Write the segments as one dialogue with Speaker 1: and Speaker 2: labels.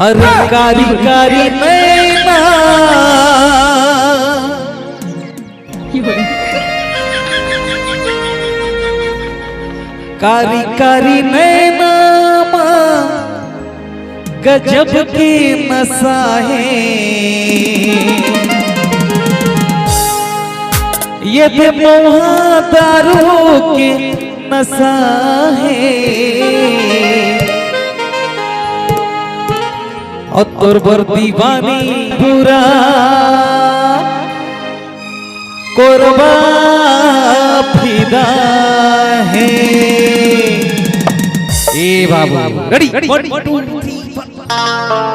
Speaker 1: अरे कारी कारी नैना कारी कारी नैना गजब की नशा है ये दारू की नशा है और तोर दीवानी पूरा कोरबा फिदा है। ए बाबू रेडी 1 2 3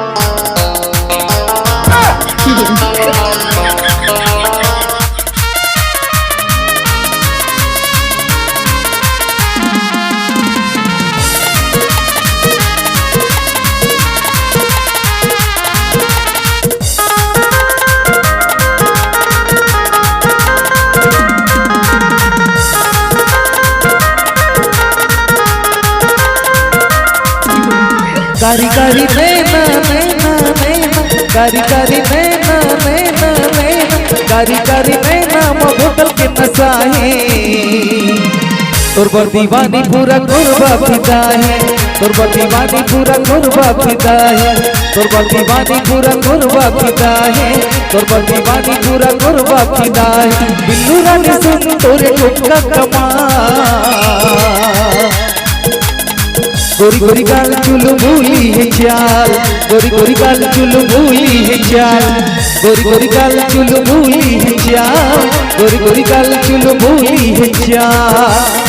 Speaker 1: कारी कारी नैना नैना नैना कारी कारी नैना नैना नैना कारी कारी नैना मोहब्बत के नशा है तोर पर दीवानी पूरा कोरबा फिदा है तोर पर दीवानी पूरा कोरबा फिदा है तोर पर दीवानी पूरा कोरबा फिदा है तोर पर दीवानी पूरा कोरबा फिदा है। बिल्लू रानी सुन तोरे टोटका कमाल गोरी गोरी गाल चुलू भूली है चाल गोरी गोरी गाल चुलू भूली है चाल गोरी गोरी गाल चुलू भूली है चाल गोरी गोरी गाल चुलू भूली है चाल।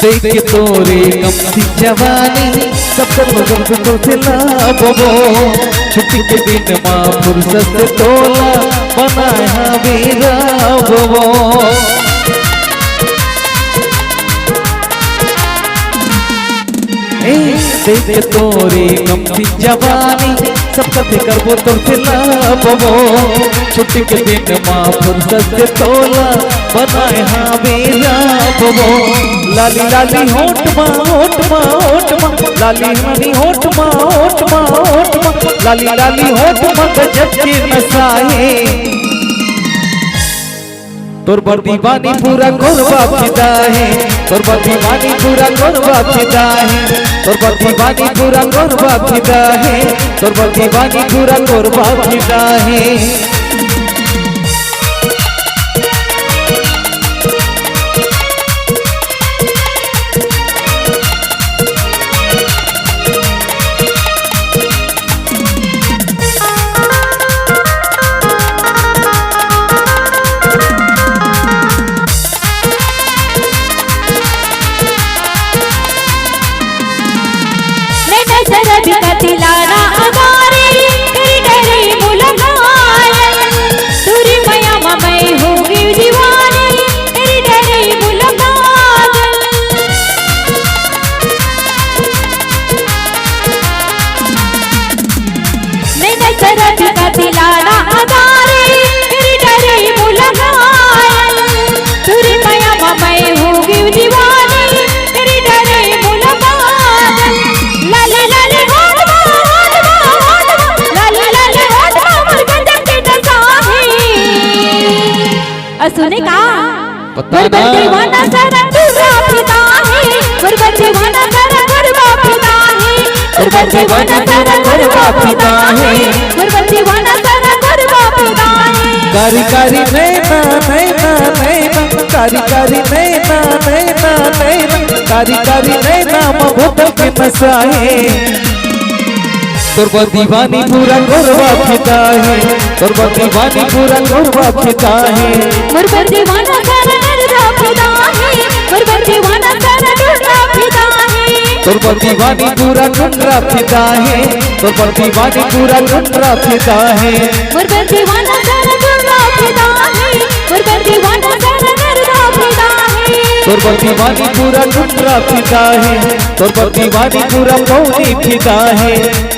Speaker 1: देख के तोरे कमसी जवानी सबको तो दिला बोबो छुट्टी के दिन माँ फुर्सत से तोला बनाया मेरा बोबो देख के तोरे कमसी जवानी सबका करबो तो दिला बोबो छुट्टी के दिन माँ फुर्सत से तोला बनाया मेरा बोबो लाली लाली होठ माँ लाली लाली होठ माँ लाली लाली होठ माँ गजब की नशा है तोर पर दीवानी पूरा कोरबा फिदा है तोर पर दीवानी पूरा कोरबा फिदा है तोर पर दीवानी पूरा कोरबा फिदा है तोर पर दीवानी पूरा कोरबा फिदा है।
Speaker 2: सुने का गुरबत दीवाना सारा गुरबा फिदा है गुरबत दीवाना सारा गुरबा फिदा है गुरबत दीवाना सारा गुरबा फिदा है गुरबत दीवाना सारा गुरबा फिदा है।
Speaker 1: कारी कारी नैना नैना नैना कारी कारी नैना नैना नैना कारी कारी नैना मोहब्बत के नशा है तोर पर दीवानी पूरा कोरबा फिदा है तोर पर दीवानी पूरा कोरबा फिदा है
Speaker 2: मोर पर दीवाना सारा गुरबा फिदा है मोर पर दीवाना सारा गुरबा फिदा है
Speaker 1: तोर पर दीवानी पूरा गुरबा फिदा है तोर पर दीवानी पूरा गुरबा फिदा है
Speaker 2: मोर पर दीवाना सारा गुरबा फिदा है मोर पर दीवाना
Speaker 1: तोर दीवानी पूरा टुकड़ा फिदा है, तोर दीवानी पूरा पौनी फिदा है।